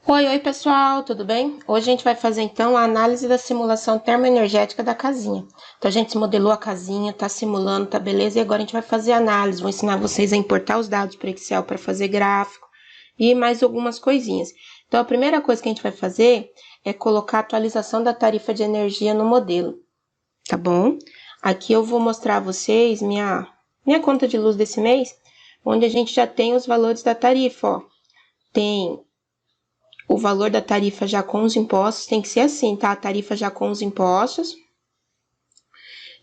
Oi, pessoal, tudo bem? Hoje a gente vai fazer então a análise da simulação termoenergética da casinha. Então a gente modelou a casinha, tá simulando, tá beleza? E agora a gente vai fazer a análise, vou ensinar vocês a importar os dados para Excel para fazer gráfico e mais algumas coisinhas. Então a primeira coisa que a gente vai fazer é colocar a atualização da tarifa de energia no modelo, tá bom? Aqui eu vou mostrar a vocês minha conta de luz desse mês, onde a gente já tem os valores da tarifa, ó. Tem o valor da tarifa já com os impostos, tem que ser assim, tá? A tarifa já com os impostos.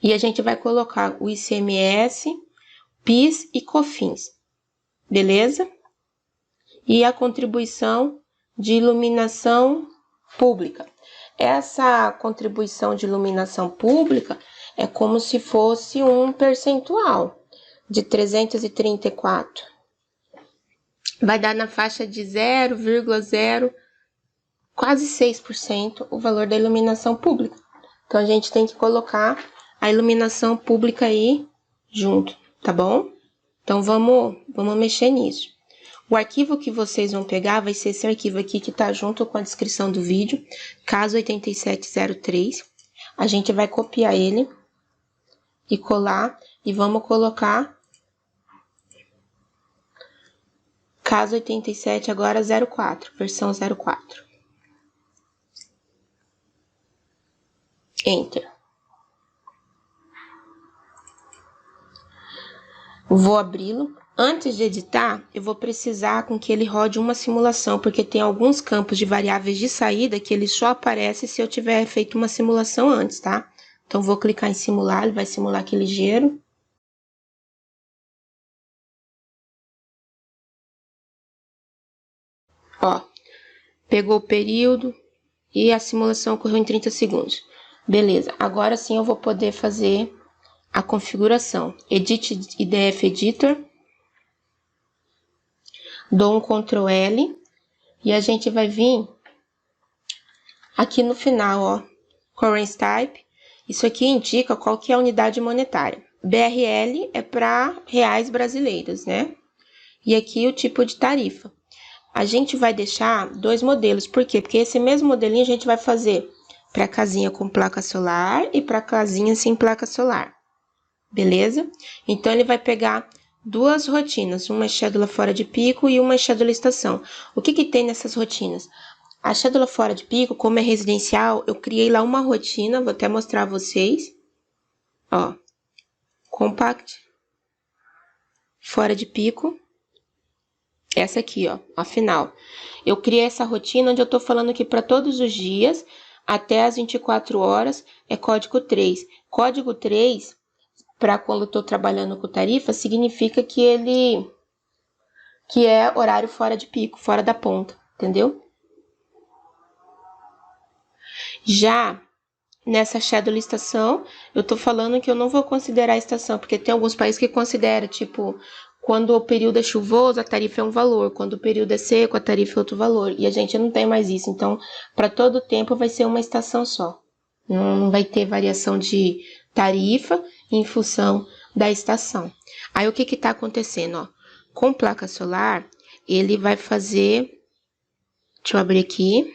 E a gente vai colocar o ICMS, PIS e COFINS, beleza? E a contribuição de iluminação pública. Essa contribuição de iluminação pública é como se fosse um percentual de 334. Vai dar na faixa de 0,0 quase 6% o valor da iluminação pública. Então, a gente tem que colocar a iluminação pública aí junto, tá bom? Então, vamos mexer nisso. O arquivo que vocês vão pegar vai ser esse arquivo aqui que tá junto com a descrição do vídeo, caso 8703. A gente vai copiar ele e colar e vamos colocar caso 87 agora 04, versão 04. Enter. Vou abri-lo. Antes de editar, eu vou precisar com que ele rode uma simulação, porque tem alguns campos de variáveis de saída que ele só aparece se eu tiver feito uma simulação antes, tá? Então, vou clicar em simular, ele vai simular aqui ligeiro. Ó, pegou o período e a simulação ocorreu em 30 segundos. Beleza, agora sim eu vou poder fazer a configuração. Edit IDF Editor. Dou um Ctrl L e a gente vai vir aqui no final, ó, Currency Type. Isso aqui indica qual que é a unidade monetária. BRL é para reais brasileiros, né? E aqui o tipo de tarifa. A gente vai deixar dois modelos, por quê? Porque esse mesmo modelinho a gente vai fazer para casinha com placa solar e para casinha sem placa solar, beleza? Então, ele vai pegar duas rotinas, uma cédula fora de pico e uma cédula estação. O que tem nessas rotinas? A cédula fora de pico, como é residencial, eu criei lá uma rotina, vou até mostrar a vocês. Ó, compact, fora de pico. Essa aqui, ó, a final. Eu criei essa rotina onde eu tô falando que para todos os dias, até as 24 horas, é código 3. Código 3, para quando eu tô trabalhando com tarifa, significa que é horário fora de pico, fora da ponta, entendeu? Já nessa cédula estação, eu tô falando que eu não vou considerar a estação, porque tem alguns países que consideram, tipo, quando o período é chuvoso, a tarifa é um valor, quando o período é seco, a tarifa é outro valor, e a gente não tem mais isso, então, para todo o tempo vai ser uma estação só. Não vai ter variação de tarifa em função da estação. Aí, o que tá acontecendo, ó? Com placa solar, ele vai fazer, deixa eu abrir aqui,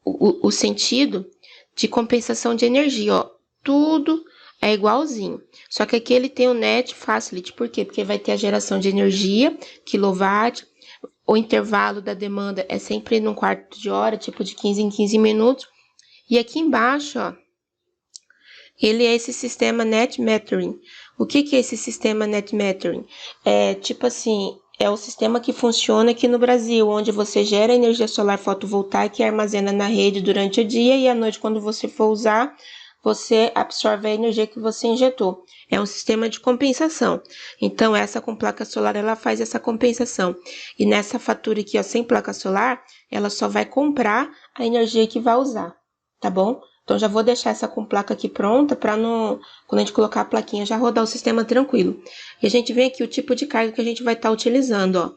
o sentido de compensação de energia, ó, tudo é igualzinho. Só que aqui ele tem o Net Facility, por quê? Porque vai ter a geração de energia, quilowatt, o intervalo da demanda é sempre num quarto de hora, tipo de 15 em 15 minutos. E aqui embaixo, ó, ele é esse sistema Net Metering. O que é esse sistema Net Metering? É tipo assim, é o sistema que funciona aqui no Brasil, onde você gera energia solar fotovoltaica e armazena na rede durante o dia e à noite, quando você for usar, você absorve a energia que você injetou. É um sistema de compensação. Então, essa com placa solar, ela faz essa compensação. E nessa fatura aqui, ó, sem placa solar, ela só vai comprar a energia que vai usar, tá bom? Então, já vou deixar essa com placa aqui pronta para não, quando a gente colocar a plaquinha, já rodar o sistema tranquilo. E a gente vê aqui o tipo de carga que a gente vai estar utilizando, ó.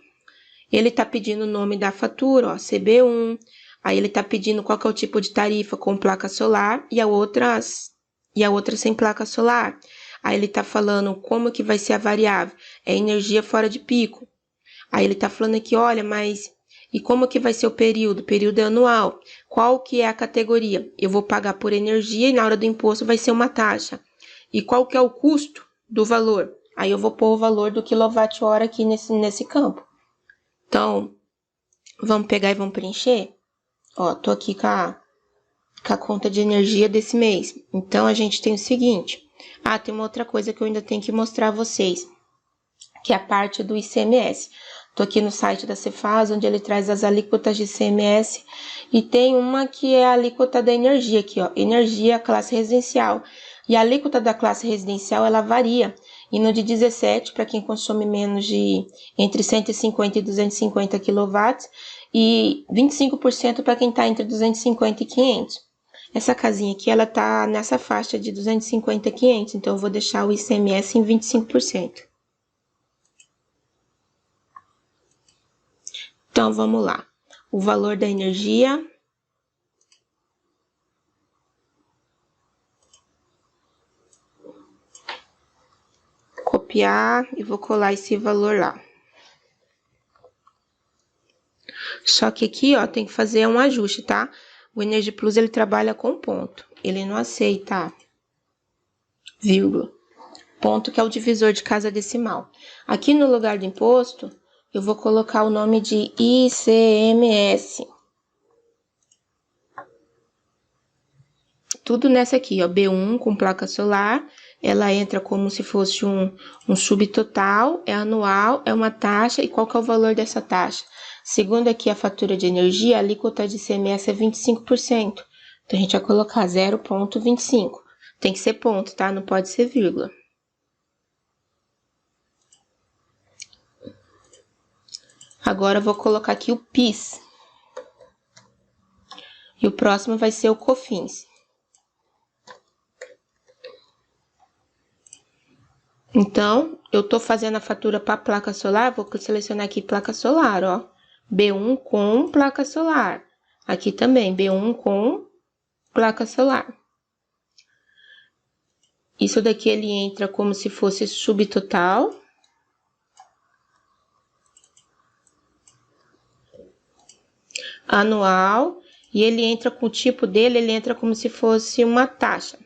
Ele está pedindo o nome da fatura, ó, CB1. Aí ele está pedindo qual que é o tipo de tarifa com placa solar e a outra sem placa solar. Aí ele está falando como que vai ser a variável. É energia fora de pico. Aí ele está falando aqui, olha, mas E como que vai ser o período? O período é anual. Qual que é a categoria? Eu vou pagar por energia e na hora do imposto vai ser uma taxa. E qual que é o custo do valor? Aí eu vou pôr o valor do quilowatt-hora aqui nesse campo. Então, vamos pegar e vamos preencher? Ó, tô aqui com a conta de energia desse mês. Então, a gente tem o seguinte. Ah, tem uma outra coisa que eu ainda tenho que mostrar a vocês, que é a parte do ICMS. Tô aqui no site da Cefaz, onde ele traz as alíquotas de ICMS, e tem uma que é a alíquota da energia aqui, ó, energia classe residencial. E a alíquota da classe residencial, ela varia, indo de 17 para quem consome menos de entre 150 e 250 kW, e 25% para quem está entre 250 e 500. Essa casinha aqui, ela tá nessa faixa de 250 a 500, então eu vou deixar o ICMS em 25%. Então, vamos lá. O valor da energia. Copiar e vou colar esse valor lá. Só que aqui, ó, tem que fazer um ajuste, tá? O Energy Plus, ele trabalha com ponto. Ele não aceita vírgula. Ponto que é o divisor de casa decimal. Aqui no lugar do imposto, eu vou colocar o nome de ICMS. Tudo nessa aqui, ó, B1 com placa solar, ela entra como se fosse um subtotal, é anual, é uma taxa, e qual que é o valor dessa taxa? Segundo aqui a fatura de energia, a alíquota de ICMS é 25%. Então, a gente vai colocar 0,25. Tem que ser ponto, tá? Não pode ser vírgula. Agora, eu vou colocar aqui o PIS. E o próximo vai ser o COFINS. Então, eu tô fazendo a fatura para placa solar, vou selecionar aqui placa solar, ó. B1 com placa solar. Aqui também, B1 com placa solar. Isso daqui ele entra como se fosse subtotal. Anual. E ele entra com o tipo dele, ele entra como se fosse uma taxa.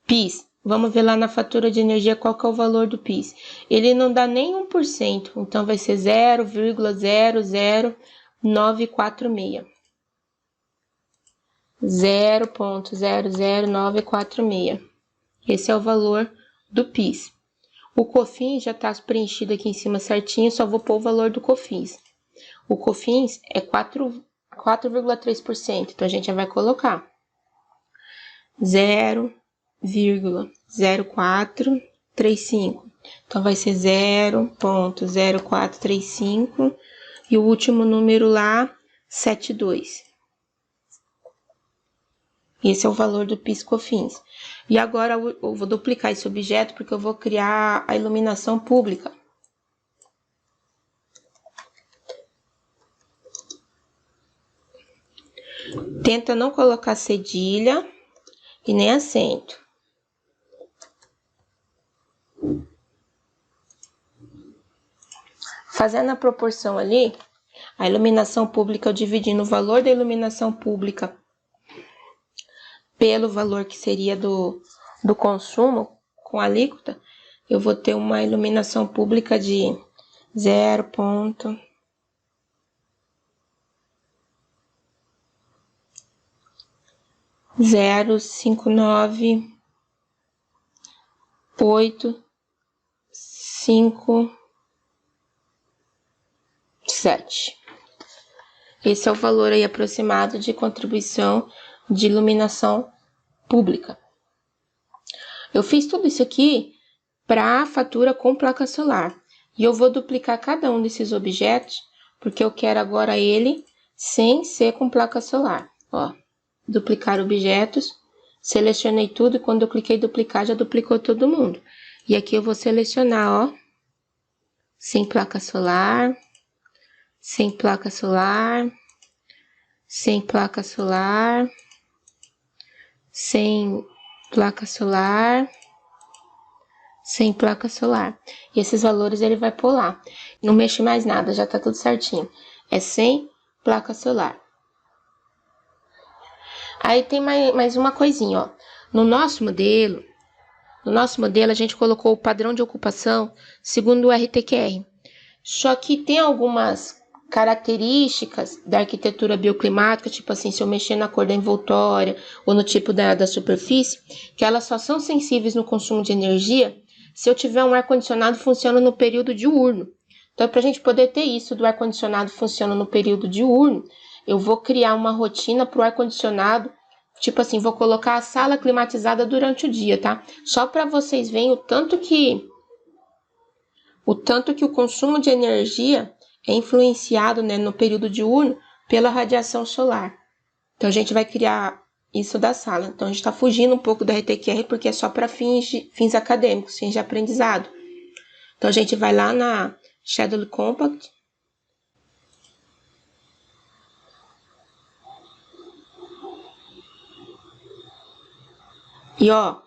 PIS. Vamos ver lá na fatura de energia qual que é o valor do PIS. Ele não dá nem 1%, então vai ser 0,00946. 0,00946. Esse é o valor do PIS. O COFINS já está preenchido aqui em cima certinho, só vou pôr o valor do COFINS. O COFINS é 4,3%, então a gente já vai colocar 0,0435. Então, vai ser 0,0435 e o último número lá, 72. Esse é o valor do PIS/COFINS. E agora eu vou duplicar esse objeto porque eu vou criar a iluminação pública. Tenta não colocar cedilha e nem acento. Fazendo a proporção ali, a iluminação pública, eu dividindo o valor da iluminação pública pelo valor que seria do consumo com alíquota, eu vou ter uma iluminação pública de 0,59857. Esse é o valor aí aproximado de contribuição de iluminação pública. Eu fiz tudo isso aqui para a fatura com placa solar. E eu vou duplicar cada um desses objetos, porque eu quero agora ele sem ser com placa solar. Ó, duplicar objetos, selecionei tudo e quando eu cliquei em duplicar já duplicou todo mundo. E aqui eu vou selecionar, ó, sem placa solar, sem placa solar, sem placa solar, sem placa solar, sem placa solar. E esses valores ele vai pôr lá. Não mexe mais nada, já tá tudo certinho. É sem placa solar. Aí tem mais uma coisinha, ó. No nosso modelo a gente colocou o padrão de ocupação segundo o RTQR. Só que tem algumas características da arquitetura bioclimática, tipo assim, se eu mexer na cor da envoltória ou no tipo da superfície, que elas só são sensíveis no consumo de energia se eu tiver um ar-condicionado funcionando no período diurno. Então, para a gente poder ter isso do ar-condicionado funcionando no período diurno, eu vou criar uma rotina para o ar-condicionado, tipo assim, vou colocar a sala climatizada durante o dia, tá? Só para vocês verem o tanto que o consumo de energia é influenciado, né, no período diurno pela radiação solar. Então, a gente vai criar isso da sala. Então, a gente está fugindo um pouco da RTQR porque é só para fins acadêmicos, fins de aprendizado. Então, a gente vai lá na Schedule Compact. E, ó,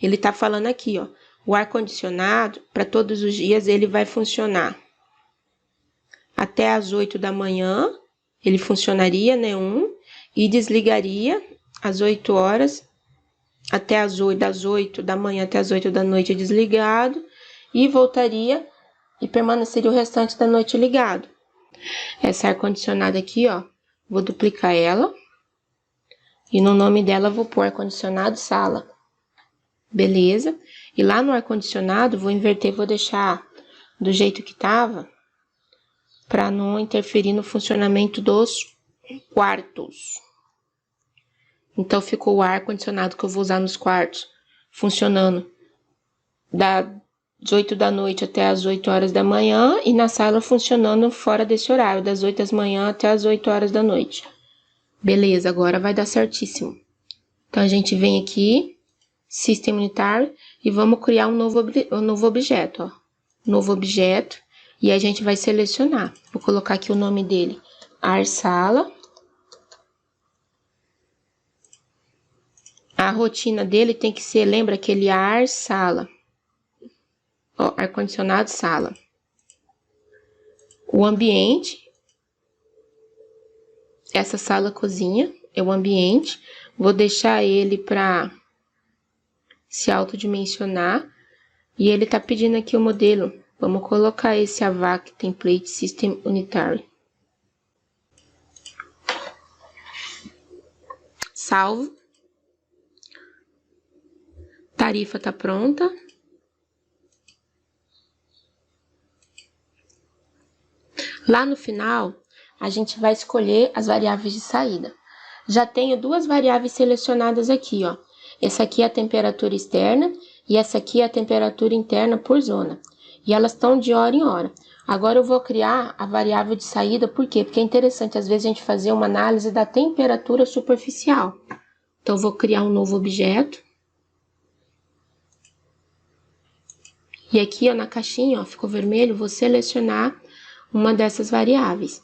ele tá falando aqui, ó, o ar-condicionado, para todos os dias, ele vai funcionar até às 8 da manhã, ele funcionaria, né, e desligaria às 8 horas, até das 8 da manhã até as 8 da noite desligado, e voltaria e permaneceria o restante da noite ligado. Essa ar-condicionado aqui, ó, vou duplicar ela, e no nome dela vou pôr ar-condicionado sala. Beleza? E lá no ar-condicionado, vou inverter, vou deixar do jeito que tava, para não interferir no funcionamento dos quartos. Então, ficou o ar-condicionado que eu vou usar nos quartos funcionando das 8 da noite até as 8 horas da manhã e na sala funcionando fora desse horário, das 8 da manhã até as 8 horas da noite. Beleza, agora vai dar certíssimo. Então, a gente vem aqui, System Unitário, e vamos criar um novo objeto, ó. Novo objeto, e a gente vai selecionar. Vou colocar aqui o nome dele, AR-Sala. A rotina dele tem que ser, lembra aquele AR-Sala. Ó, ar-condicionado sala. O ambiente, essa sala cozinha, é o ambiente. Vou deixar ele para se autodimensionar. E ele tá pedindo aqui o modelo. Vamos colocar esse AVAC Template System Unitary. Salvo. Tarifa tá pronta. Lá no final, a gente vai escolher as variáveis de saída. Já tenho duas variáveis selecionadas aqui, ó. Essa aqui é a temperatura externa e essa aqui é a temperatura interna por zona. E elas estão de hora em hora. Agora eu vou criar a variável de saída, por quê? Porque é interessante, às vezes, a gente fazer uma análise da temperatura superficial. Então, eu vou criar um novo objeto. E aqui, ó, na caixinha, ó, ficou vermelho, vou selecionar uma dessas variáveis.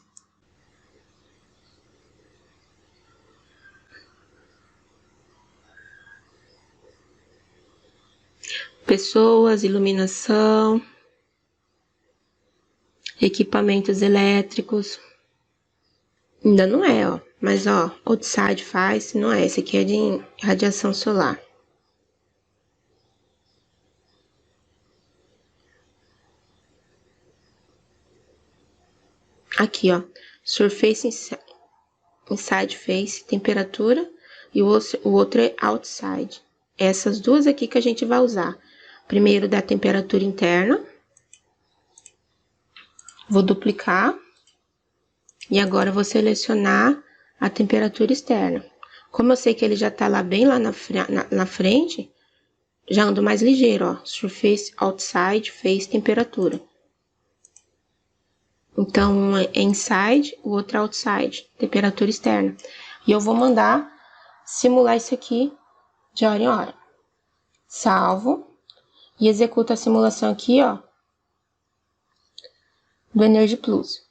Pessoas, iluminação, equipamentos elétricos. Ainda não é, ó. Mas, ó, outside faz, não é. Esse aqui é de radiação solar. Aqui, ó. Surface inside face, temperatura. E o outro é outside. Essas duas aqui que a gente vai usar. Primeiro da temperatura interna. Vou duplicar. E agora eu vou selecionar a temperatura externa. Como eu sei que ele já tá lá bem lá na frente, já ando mais ligeiro, ó. Surface outside, face, temperatura. Então, um é inside, o outro é outside, temperatura externa. E eu vou mandar simular isso aqui de hora em hora. Salvo. E executo a simulação aqui, ó, do Energy Plus.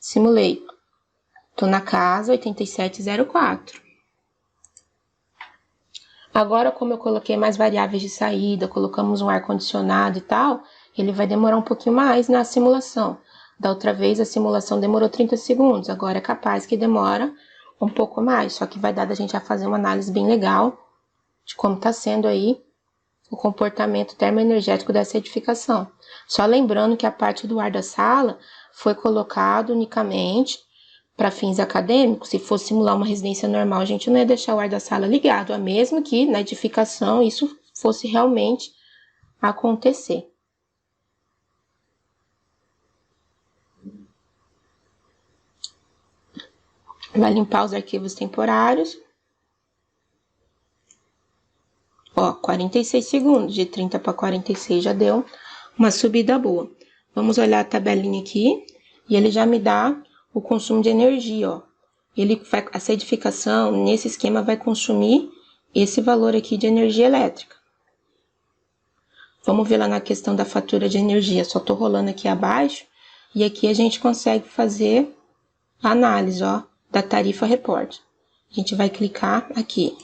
Simulei. Tô na casa 8704. Agora, como eu coloquei mais variáveis de saída, colocamos um ar-condicionado e tal, ele vai demorar um pouquinho mais na simulação. Da outra vez, a simulação demorou 30 segundos, agora é capaz que demora um pouco mais, só que vai dar da gente a fazer uma análise bem legal de como está sendo aí o comportamento termoenergético dessa edificação. Só lembrando que a parte do ar da sala foi colocado unicamente para fins acadêmicos. Se fosse simular uma residência normal, a gente não ia deixar o ar da sala ligado, a mesmo que na edificação isso fosse realmente acontecer. Vai limpar os arquivos temporários. Ó, 46 segundos, de 30 para 46 já deu uma subida boa. Vamos olhar a tabelinha aqui e ele já me dá o consumo de energia, ó. Essa edificação, nesse esquema, vai consumir esse valor aqui de energia elétrica. Vamos ver lá na questão da fatura de energia, só tô rolando aqui abaixo e aqui a gente consegue fazer a análise, ó, da tarifa report. A gente vai clicar aqui.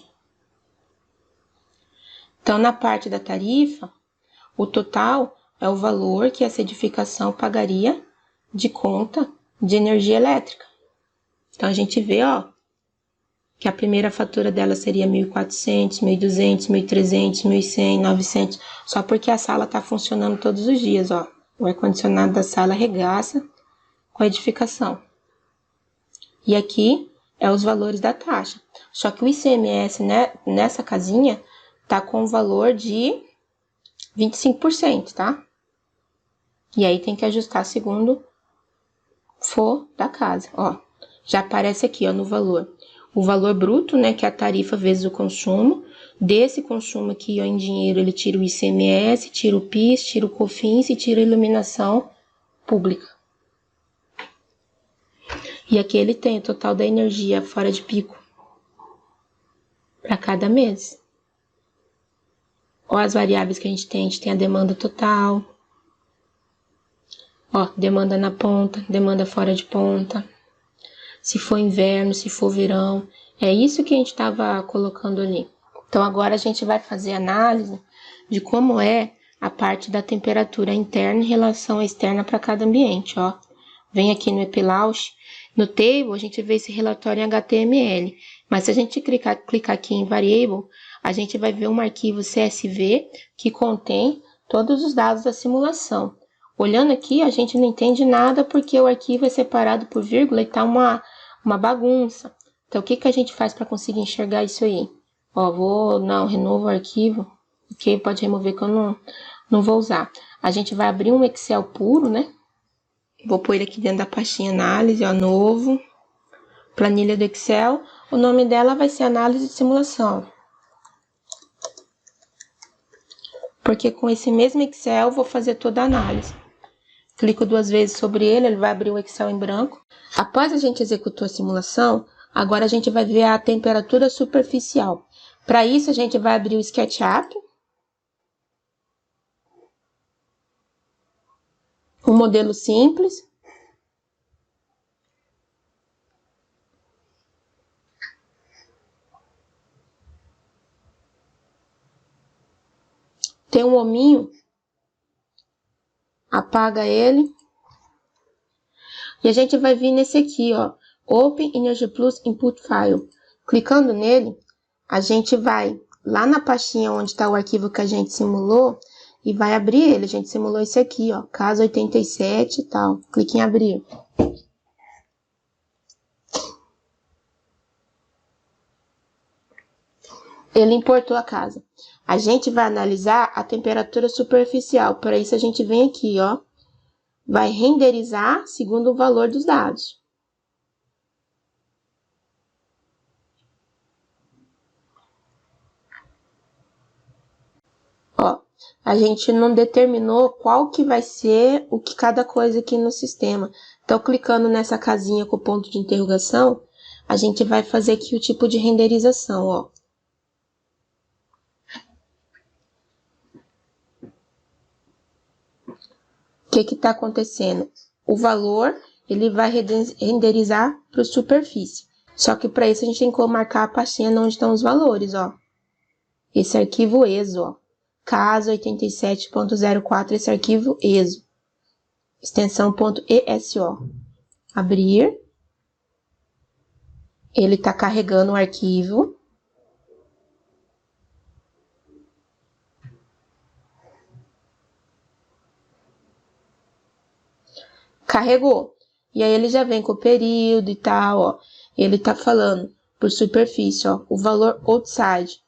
Então, na parte da tarifa, o total é o valor que essa edificação pagaria de conta de energia elétrica. Então, a gente vê, ó, que a primeira fatura dela seria 1.400, 1.200, 1.300, 1.100, 900, só porque a sala está funcionando todos os dias, ó. O ar-condicionado da sala arregaça com a edificação. E aqui é os valores da taxa. Só que o ICMS, né, nessa casinha tá com o valor de 25%, tá? E aí tem que ajustar segundo for da casa, ó. Já aparece aqui, ó, no valor. O valor bruto, né, que é a tarifa vezes o consumo. Desse consumo aqui, ó, em dinheiro, ele tira o ICMS, tira o PIS, tira o COFINS e tira a iluminação pública. E aqui ele tem o total da energia fora de pico para cada mês. Ó, as variáveis que a gente tem a demanda total. Ó, demanda na ponta, demanda fora de ponta. Se for inverno, se for verão. É isso que a gente estava colocando ali. Então, agora a gente vai fazer análise de como é a parte da temperatura interna em relação à externa para cada ambiente, ó. Vem aqui no EPLAUSH. No table, a gente vê esse relatório em HTML. Mas se a gente clicar aqui em Variable, a gente vai ver um arquivo CSV que contém todos os dados da simulação. Olhando aqui, a gente não entende nada porque o arquivo é separado por vírgula e tá uma bagunça. Então, o que a gente faz para conseguir enxergar isso aí? Ó, renovo o arquivo. Ok, pode remover que eu não vou usar. A gente vai abrir um Excel puro, né? Vou pôr ele aqui dentro da pastinha análise, ó, novo. Planilha do Excel. O nome dela vai ser análise de simulação. Porque com esse mesmo Excel eu vou fazer toda a análise. Clico 2 vezes sobre ele, ele vai abrir o Excel em branco. Após a gente executou a simulação, agora a gente vai ver a temperatura superficial. Para isso, a gente vai abrir o SketchUp. Um modelo simples. Tem um hominho. Apaga ele. E a gente vai vir nesse aqui, ó. Open Energy Plus Input File. Clicando nele, a gente vai lá na pastinha onde está o arquivo que a gente simulou e vai abrir ele. A gente simulou esse aqui, ó. Casa 87 e tal. Clique em abrir. Ele importou a casa. A gente vai analisar a temperatura superficial. Para isso, a gente vem aqui, ó. Vai renderizar segundo o valor dos dados. Ó, a gente não determinou qual que vai ser o que cada coisa aqui no sistema. Então, clicando nessa casinha com o ponto de interrogação, a gente vai fazer aqui o tipo de renderização, ó. O que está acontecendo? O valor, ele vai renderizar para a superfície. Só que para isso a gente tem que marcar a pastinha onde estão os valores, ó. esse arquivo ESO, ó. Caso 87.04, esse arquivo ESO. Extensão .eso. Abrir. Ele tá carregando o arquivo. Carregou. E aí ele já vem com o período e tal, ó. Ele tá falando por superfície, ó, o valor outside.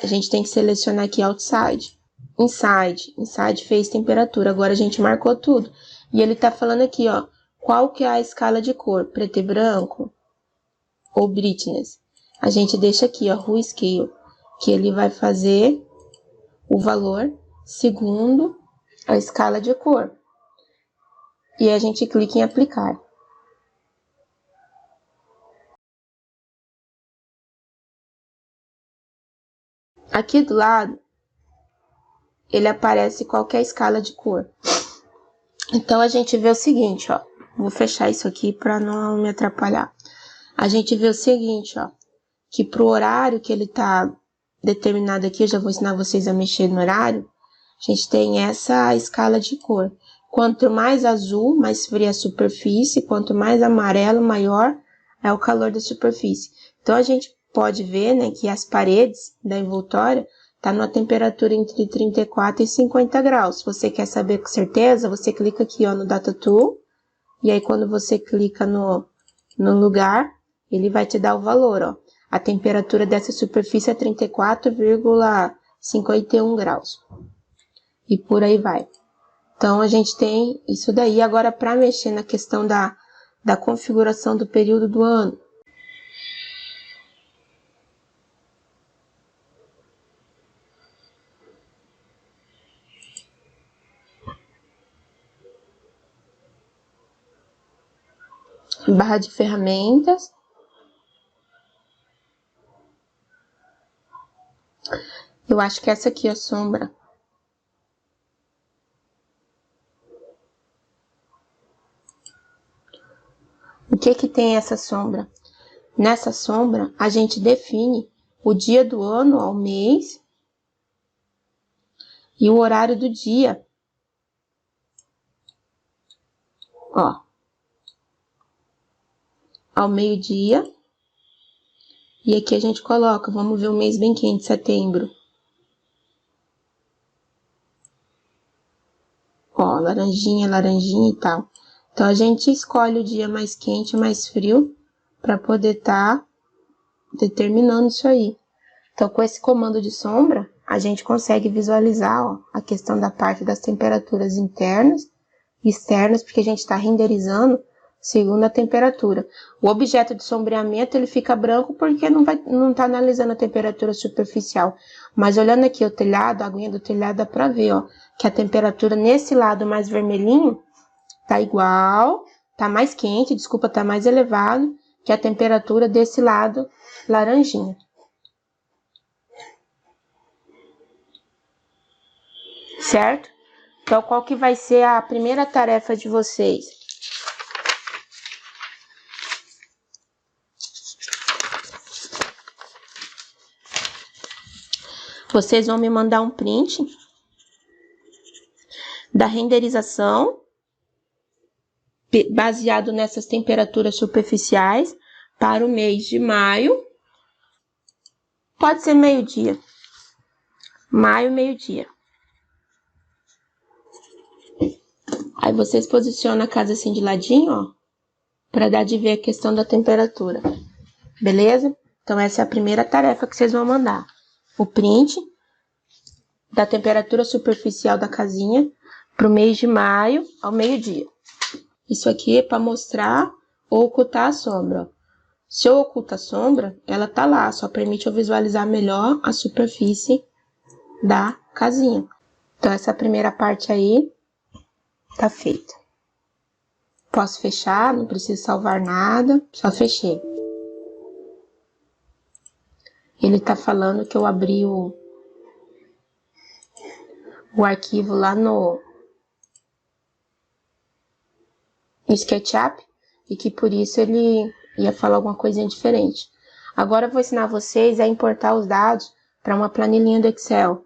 A gente tem que selecionar aqui outside. Inside fez temperatura. Agora a gente marcou tudo. E ele tá falando aqui, ó, qual que é a escala de cor, preto e branco ou brightness. A gente deixa aqui, ó, Hue Scale, que ele vai fazer o valor segundo a escala de cor. E a gente clica em aplicar. Aqui do lado, ele aparece qualquer escala de cor. Então, a gente vê o seguinte, ó. Vou fechar isso aqui para não me atrapalhar. A gente vê o seguinte, ó. Que pro horário que ele tá determinado aqui, eu já vou ensinar vocês a mexer no horário. A gente tem essa escala de cor. Quanto mais azul, mais fria a superfície. Quanto mais amarelo, maior é o calor da superfície. Então, a gente pode ver, né, que as paredes da envoltória tá numa temperatura entre 34 e 50 graus. Se você quer saber com certeza, você clica aqui, ó, no Data Tool. E aí, quando você clica no lugar, ele vai te dar o valor, ó. A temperatura dessa superfície é 34,51 graus. E por aí vai. Então, a gente tem isso daí. Agora, para mexer na questão da configuração do período do ano. Barra de ferramentas. Eu acho que essa aqui é a sombra. O que que tem essa sombra? Nessa sombra, a gente define o dia do ano ao mês e o horário do dia. Ó. Ao meio-dia. E aqui a gente coloca, vamos ver o mês bem quente, setembro. Ó, laranjinha, laranjinha e tal. Então, a gente escolhe o dia mais quente, mais frio, para poder estar determinando isso aí. Então, com esse comando de sombra, a gente consegue visualizar, ó, a questão da parte das temperaturas internas e externas, porque a gente está renderizando segundo a temperatura. O objeto de sombreamento, ele fica branco porque não está analisando a temperatura superficial. Mas olhando aqui o telhado, a aguinha do telhado, dá para ver, ó, que a temperatura nesse lado mais vermelhinho tá igual, tá mais quente, desculpa, tá mais elevado que a temperatura desse lado laranjinha. Certo? Então, qual que vai ser a primeira tarefa de vocês? Vocês vão me mandar um print da renderização baseado nessas temperaturas superficiais para o mês de maio. Pode ser meio-dia. Maio, meio-dia. Aí vocês posicionam a casa assim de ladinho, ó, para dar de ver a questão da temperatura. Beleza? Então essa é a primeira tarefa que vocês vão mandar. O print da temperatura superficial da casinha para o mês de maio ao meio-dia. Isso aqui é para mostrar ou ocultar a sombra, ó. Se eu oculto a sombra, ela tá lá, só permite eu visualizar melhor a superfície da casinha. Então, essa primeira parte aí tá feita. Posso fechar, não preciso salvar nada, só fechei. Ele tá falando que eu abri o arquivo lá no SketchUp e que por isso ele ia falar alguma coisinha diferente. Agora eu vou ensinar vocês a importar os dados para uma planilhinha do Excel,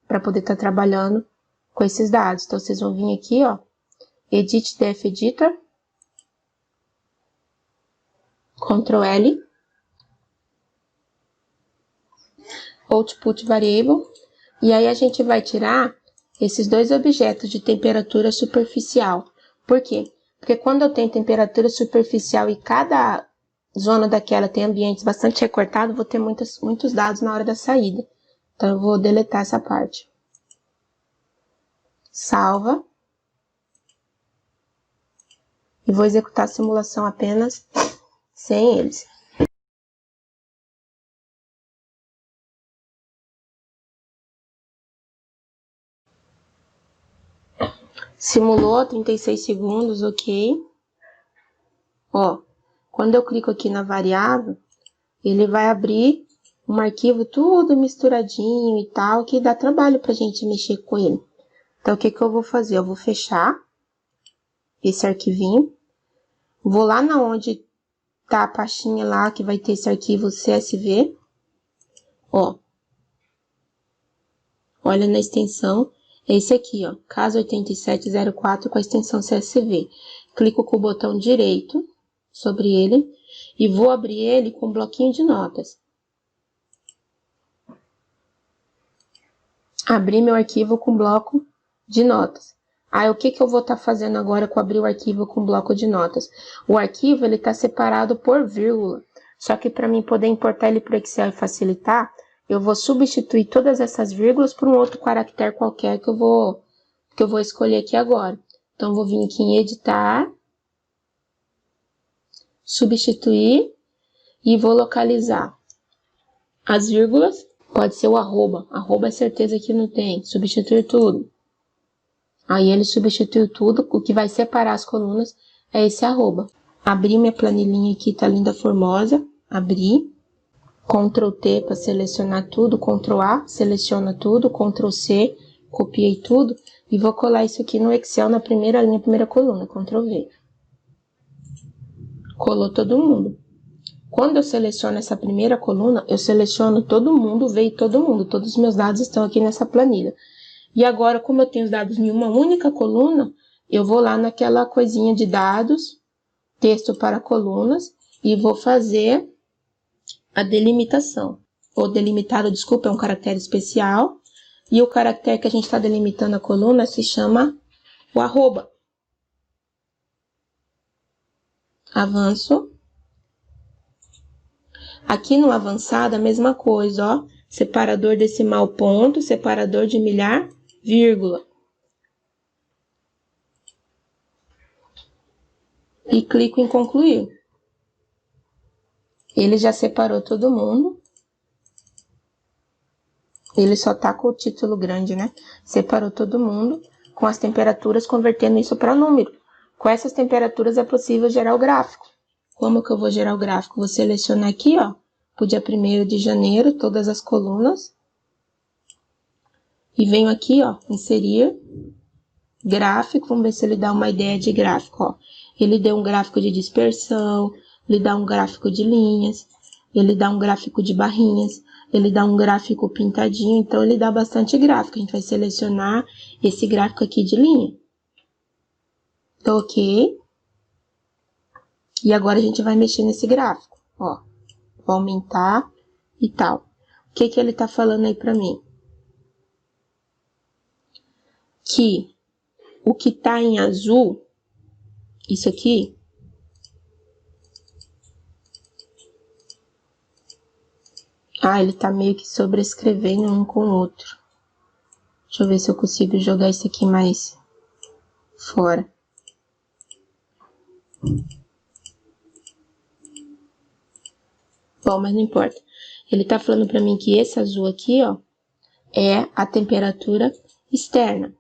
para poder estar trabalhando com esses dados. Então, vocês vão vir aqui, ó, Edit Def Editor, Ctrl L, Output Variable, e aí a gente vai tirar esses dois objetos de temperatura superficial. Por quê? Porque quando eu tenho temperatura superficial e cada zona daquela tem ambientes bastante recortados, vou ter muitos dados na hora da saída. Então, eu vou deletar essa parte. Salva. E vou executar a simulação apenas sem eles. Simulou 36 segundos, ok. Ó, quando eu clico aqui na variável, ele vai abrir um arquivo tudo misturadinho e tal, que dá trabalho pra gente mexer com ele. Então, o que que eu vou fazer? Eu vou fechar esse arquivinho, vou lá na onde tá a pastinha lá, que vai ter esse arquivo CSV, ó. Olha na extensão, é esse aqui, ó, caso 8704 com a extensão CSV. Clico com o botão direito sobre ele e vou abrir ele com um bloquinho de notas. Abri meu arquivo com bloco de notas. Aí, o que que eu vou estar fazendo agora com abrir o arquivo com bloco de notas? O arquivo, ele está separado por vírgula. Só que para mim poder importar ele para o Excel e facilitar, eu vou substituir todas essas vírgulas por um outro caractere qualquer que eu vou escolher aqui agora. Então, vou vir aqui em editar, substituir e vou localizar as vírgulas. Pode ser o arroba. Arroba é certeza que não tem. Substituir tudo. Aí ele substituiu tudo. O que vai separar as colunas é esse arroba. Abri minha planilhinha aqui, tá linda, formosa. Abri. Ctrl T para selecionar tudo. Ctrl A, seleciona tudo. Ctrl C, copiei tudo. E vou colar isso aqui no Excel na primeira linha, primeira coluna. Ctrl V. Colou todo mundo. Quando eu seleciono essa primeira coluna, eu seleciono todo mundo, veio todo mundo. Todos os meus dados estão aqui nessa planilha. E agora, como eu tenho os dados em uma única coluna, eu vou lá naquela coisinha de dados, texto para colunas, e vou fazer a delimitação. O delimitado, desculpa, é um caractere especial. E o caractere que a gente está delimitando a coluna se chama o arroba. Avanço. Aqui no avançado, a mesma coisa, ó. Separador decimal ponto, separador de milhar, vírgula. E clico em concluir. Ele já separou todo mundo. Ele só tá com o título grande, né? Separou todo mundo com as temperaturas, convertendo isso para número. Com essas temperaturas é possível gerar o gráfico. Como que eu vou gerar o gráfico? Vou selecionar aqui, ó, pro dia 1º de janeiro, todas as colunas. E venho aqui, ó, inserir gráfico. Vamos ver se ele dá uma ideia de gráfico, ó. Ele deu um gráfico de dispersão, ele dá um gráfico de linhas, ele dá um gráfico de barrinhas, ele dá um gráfico pintadinho, então ele dá bastante gráfico. A gente vai selecionar esse gráfico aqui de linha. Então, ok. E agora a gente vai mexer nesse gráfico, ó. Vou aumentar e tal. O que que ele tá falando aí pra mim? Que o que tá em azul, isso aqui, ele tá meio que sobrescrevendo um com o outro. Deixa eu ver se eu consigo jogar isso aqui mais fora. Bom, mas não importa. Ele tá falando pra mim que esse azul aqui, ó, é a temperatura externa.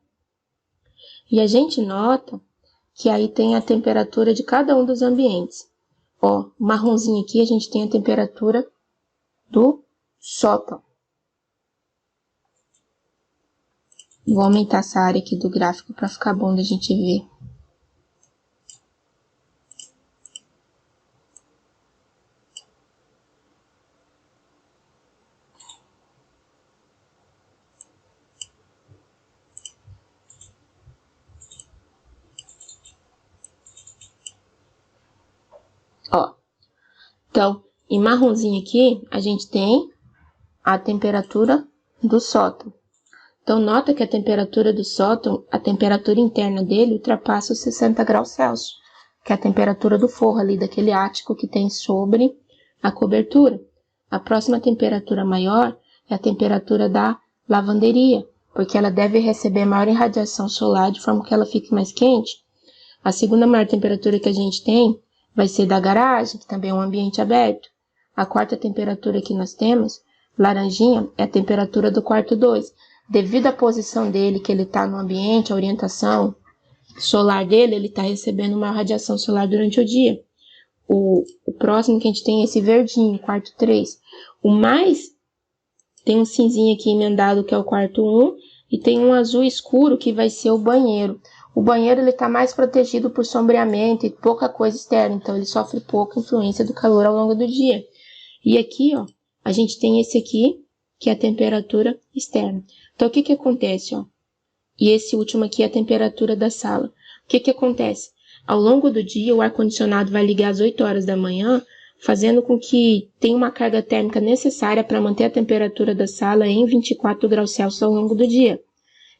E a gente nota que aí tem a temperatura de cada um dos ambientes. Ó, marronzinho aqui a gente tem a temperatura do sótão. Vou aumentar essa área aqui do gráfico para ficar bom da gente ver. Então, em marronzinho aqui, a gente tem a temperatura do sótão. Então, nota que a temperatura do sótão, a temperatura interna dele ultrapassa os 60 graus Celsius, que é a temperatura do forro ali, daquele ático que tem sobre a cobertura. A próxima temperatura maior é a temperatura da lavanderia, porque ela deve receber maior irradiação solar de forma que ela fique mais quente. A segunda maior temperatura que a gente tem vai ser da garagem, que também é um ambiente aberto. A quarta temperatura que nós temos, laranjinha, é a temperatura do quarto 2. Devido à posição dele, que ele está no ambiente, a orientação solar dele, ele está recebendo uma radiação solar durante o dia. O próximo que a gente tem é esse verdinho, quarto 3. O mais, tem um cinzinho aqui emendado, que é o quarto 1, e tem um azul escuro, que vai ser o banheiro. O banheiro, ele está mais protegido por sombreamento e pouca coisa externa, então ele sofre pouca influência do calor ao longo do dia. E aqui, ó, a gente tem esse aqui, que é a temperatura externa. Então, o que acontece, ó? E esse último aqui é a temperatura da sala. O que acontece? Ao longo do dia, o ar-condicionado vai ligar às 8 horas da manhã, fazendo com que tenha uma carga térmica necessária para manter a temperatura da sala em 24 graus Celsius ao longo do dia.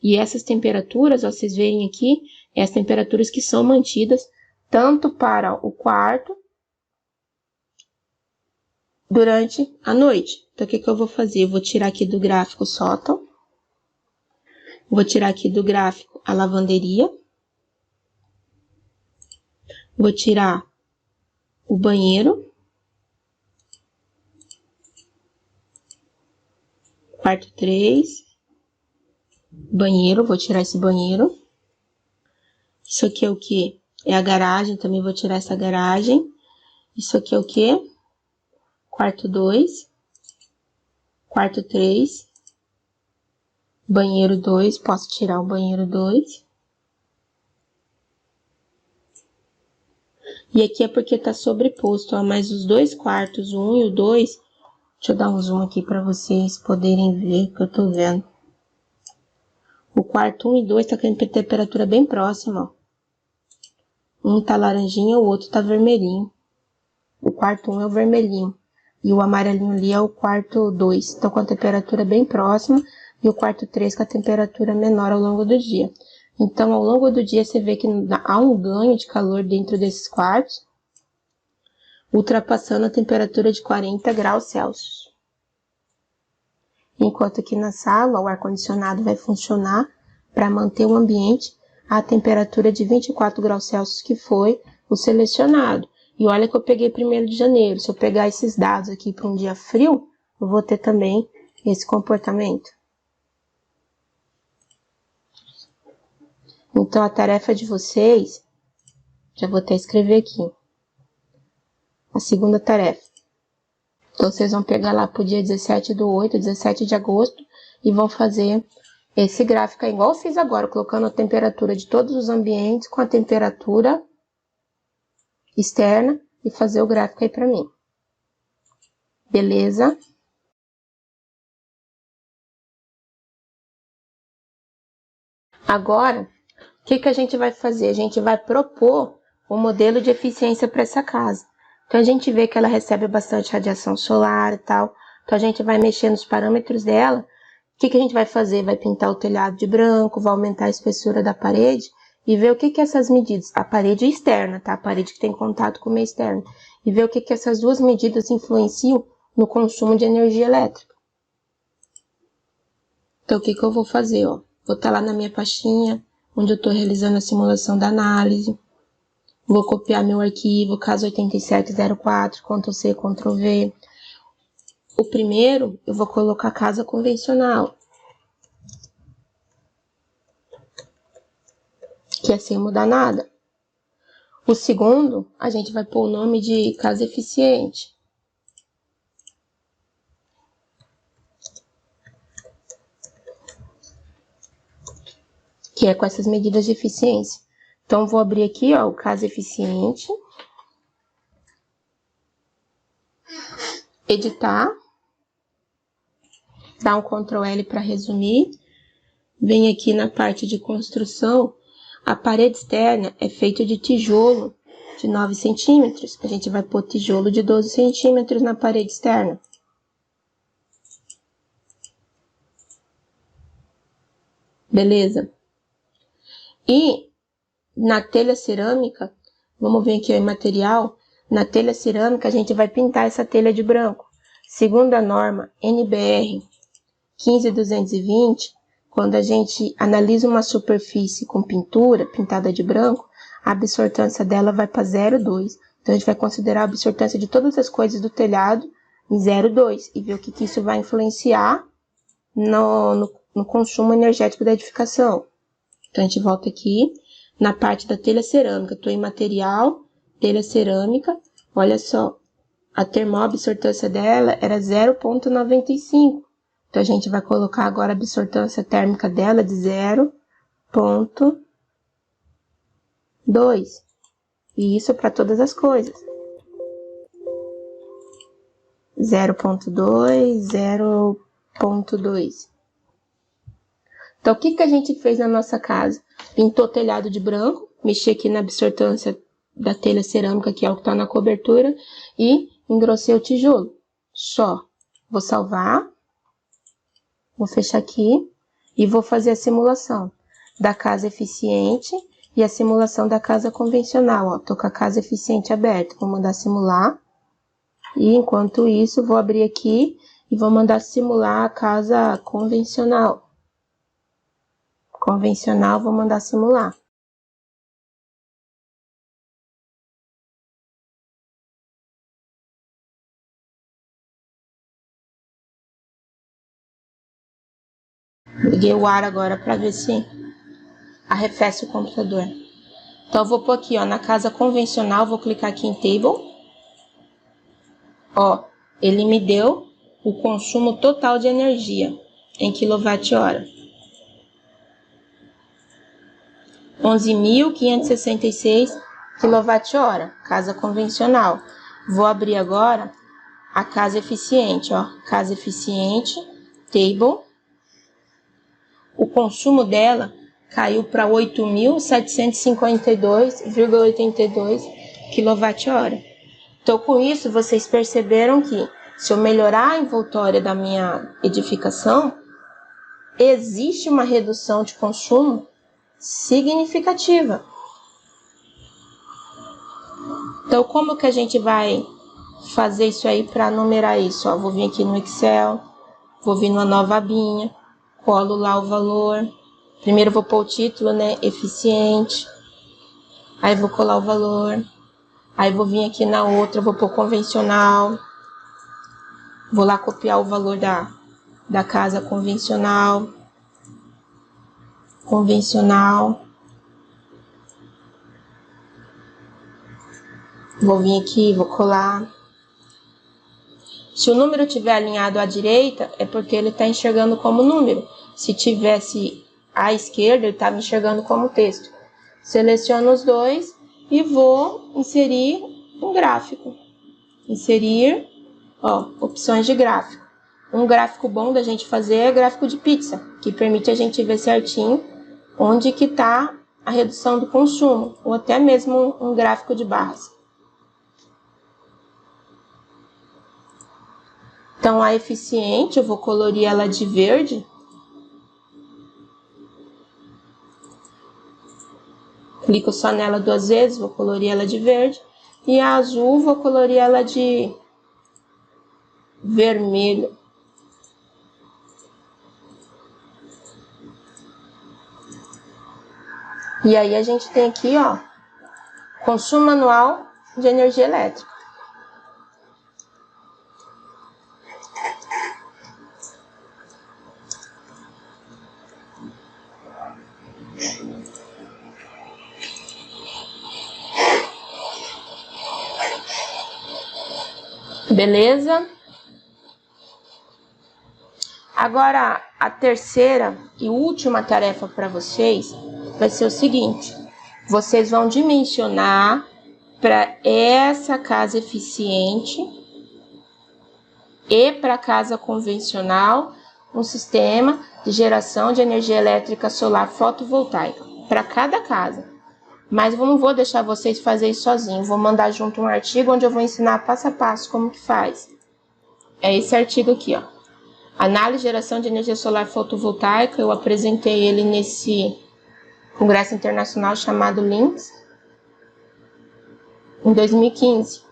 E essas temperaturas, ó, vocês verem aqui, é as temperaturas que são mantidas tanto para o quarto durante a noite. Então, o que eu vou fazer? Eu vou tirar aqui do gráfico o sótão. Vou tirar aqui do gráfico a lavanderia. Vou tirar o banheiro. Quarto 3. Banheiro, vou tirar esse banheiro. Isso aqui é o quê? É a garagem, também vou tirar essa garagem. Isso aqui é o quê? Quarto 2. Quarto 3. Banheiro 2, posso tirar o banheiro 2. E aqui é porque tá sobreposto, ó, mas os dois quartos, o 1 e o 2, deixa eu dar um zoom aqui para vocês poderem ver o que eu tô vendo. O quarto 1 e 2 tá com a temperatura bem próxima, ó. Um tá laranjinha, o outro tá vermelhinho. O quarto 1 é o vermelhinho. E o amarelinho ali é o quarto 2. Estão com a temperatura bem próxima. E o quarto 3 com a temperatura menor ao longo do dia. Então, ao longo do dia, você vê que há um ganho de calor dentro desses quartos, ultrapassando a temperatura de 40 graus Celsius. Enquanto aqui na sala, o ar-condicionado vai funcionar para manter o ambiente à temperatura de 24 graus Celsius, que foi o selecionado. E olha que eu peguei 1º de janeiro. Se eu pegar esses dados aqui para um dia frio, eu vou ter também esse comportamento. Então, a tarefa de vocês, já vou até escrever aqui. A segunda tarefa. Então, vocês vão pegar lá pro dia 17/8, 17 de agosto, e vão fazer esse gráfico aí, igual eu fiz agora, colocando a temperatura de todos os ambientes com a temperatura externa e fazer o gráfico aí pra mim. Beleza? Agora, o que a gente vai fazer? A gente vai propor um modelo de eficiência para essa casa. Então, a gente vê que ela recebe bastante radiação solar e tal. Então, a gente vai mexer nos parâmetros dela. O que a gente vai fazer? Vai pintar o telhado de branco, vai aumentar a espessura da parede e ver o que essas medidas, a parede externa, tá? A parede que tem contato com o meio externo. E ver o que essas duas medidas influenciam no consumo de energia elétrica. Então, o que eu vou fazer, ó? Vou estar lá na minha pastinha, onde eu estou realizando a simulação da análise. Vou copiar meu arquivo, caso 8704, Ctrl+C, Ctrl+V. O primeiro, eu vou colocar casa convencional, que é sem mudar nada. O segundo, a gente vai pôr o nome de casa eficiente. Que é com essas medidas de eficiência. Então, vou abrir aqui, ó, o casa eficiente. Editar. Dar um Ctrl L para resumir. Vem aqui na parte de construção. A parede externa é feita de tijolo de 9 centímetros, a gente vai pôr tijolo de 12 centímetros na parede externa. Beleza? E na telha cerâmica, vamos ver aqui o material, na telha cerâmica a gente vai pintar essa telha de branco. Segundo a norma NBR 15220, quando a gente analisa uma superfície com pintura, pintada de branco, a absortância dela vai para 0,2. Então, a gente vai considerar a absortância de todas as coisas do telhado em 0,2 e ver o que isso vai influenciar no consumo energético da edificação. Então, a gente volta aqui na parte da telha cerâmica. Estou em material, telha cerâmica. Olha só, a termoabsortância dela era 0,95. Então, a gente vai colocar agora a absortância térmica dela de 0,2. E isso para todas as coisas. 0,2, 0,2. Então, o que a gente fez na nossa casa? Pintou o telhado de branco, mexi aqui na absortância da telha cerâmica, que é o que está na cobertura, e engrossei o tijolo. Só. Vou salvar. Vou fechar aqui e vou fazer a simulação da casa eficiente e a simulação da casa convencional. Ó, tô com a casa eficiente aberta. Vou mandar simular. E enquanto isso, vou abrir aqui e vou mandar simular a casa convencional. Convencional, vou mandar simular. Liguei o ar agora para ver se arrefece o computador. Então, eu vou pôr aqui, ó, na casa convencional, vou clicar aqui em Table. Ó, ele me deu o consumo total de energia em quilowatt-hora. 11.566 kWh, casa convencional. Vou abrir agora a casa eficiente, ó, casa eficiente, Table. O consumo dela caiu para 8.752,82 kWh. Então, com isso, vocês perceberam que se eu melhorar a envoltória da minha edificação, existe uma redução de consumo significativa. Então, como que a gente vai fazer isso aí para numerar isso? Ó, vou vir aqui no Excel, vou vir numa nova abinha, colo lá o valor. Primeiro vou pôr o título, né? Eficiente. Aí vou colar o valor. Aí vou vir aqui na outra, vou pôr convencional. Vou lá copiar o valor da casa convencional. Convencional. Vou vir aqui, vou colar. Se o número estiver alinhado à direita, é porque ele está enxergando como número. Se tivesse à esquerda, ele estava enxergando como texto. Seleciono os dois e vou inserir um gráfico. Inserir, ó, opções de gráfico. Um gráfico bom da gente fazer é gráfico de pizza, que permite a gente ver certinho onde que está a redução do consumo, ou até mesmo um gráfico de barras. Então, a eficiente, eu vou colorir ela de verde. Clico só nela 2 vezes, vou colorir ela de verde. E a azul, vou colorir ela de vermelho. E aí, a gente tem aqui, ó, consumo anual de energia elétrica. Beleza? Agora, a terceira e última tarefa para vocês vai ser o seguinte. Vocês vão dimensionar para essa casa eficiente e para a casa convencional um sistema de geração de energia elétrica solar fotovoltaica para cada casa. Mas eu não vou deixar vocês fazerem isso sozinhos. Vou mandar junto um artigo onde eu vou ensinar passo a passo como que faz. É esse artigo aqui, ó. Análise e geração de energia solar fotovoltaica. Eu apresentei ele nesse congresso internacional chamado LINX, em 2015.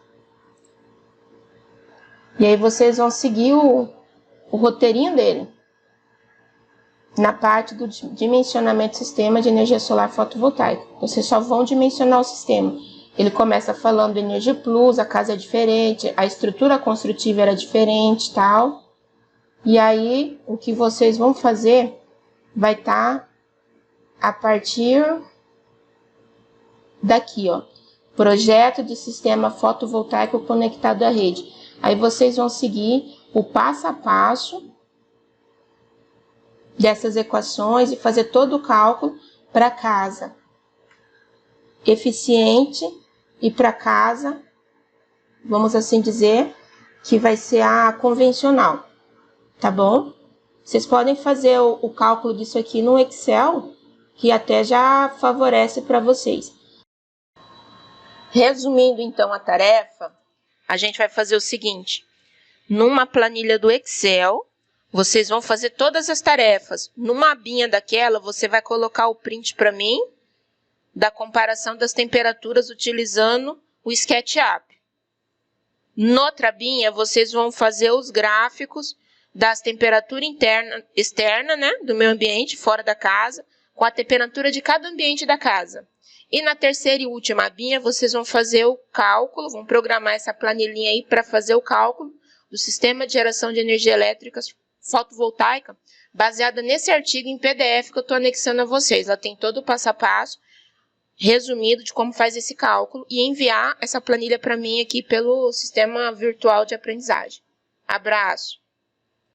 E aí vocês vão seguir o roteirinho dele. Na parte do dimensionamento do sistema de energia solar fotovoltaica. Vocês só vão dimensionar o sistema. Ele começa falando de energia plus, a casa é diferente, a estrutura construtiva era diferente e tal. E aí, o que vocês vão fazer vai estar a partir daqui, ó. Projeto de sistema fotovoltaico conectado à rede. Aí vocês vão seguir o passo a passo dessas equações e fazer todo o cálculo para casa eficiente e para casa, vamos assim dizer, que vai ser a convencional, tá bom? Vocês podem fazer o cálculo disso aqui no Excel, que até já favorece para vocês. Resumindo então a tarefa, a gente vai fazer o seguinte: numa planilha do Excel, vocês vão fazer todas as tarefas. Numa abinha daquela, você vai colocar o print para mim da comparação das temperaturas utilizando o SketchUp. Noutra abinha, vocês vão fazer os gráficos das temperaturas externa, né, do meio ambiente, fora da casa, com a temperatura de cada ambiente da casa. E na terceira e última abinha, vocês vão fazer o cálculo, vão programar essa planilhinha aí para fazer o cálculo do sistema de geração de energia elétrica fotovoltaica, baseada nesse artigo em PDF que eu estou anexando a vocês. Ela tem todo o passo a passo, resumido de como faz esse cálculo, e enviar essa planilha para mim aqui pelo sistema virtual de aprendizagem. Abraço!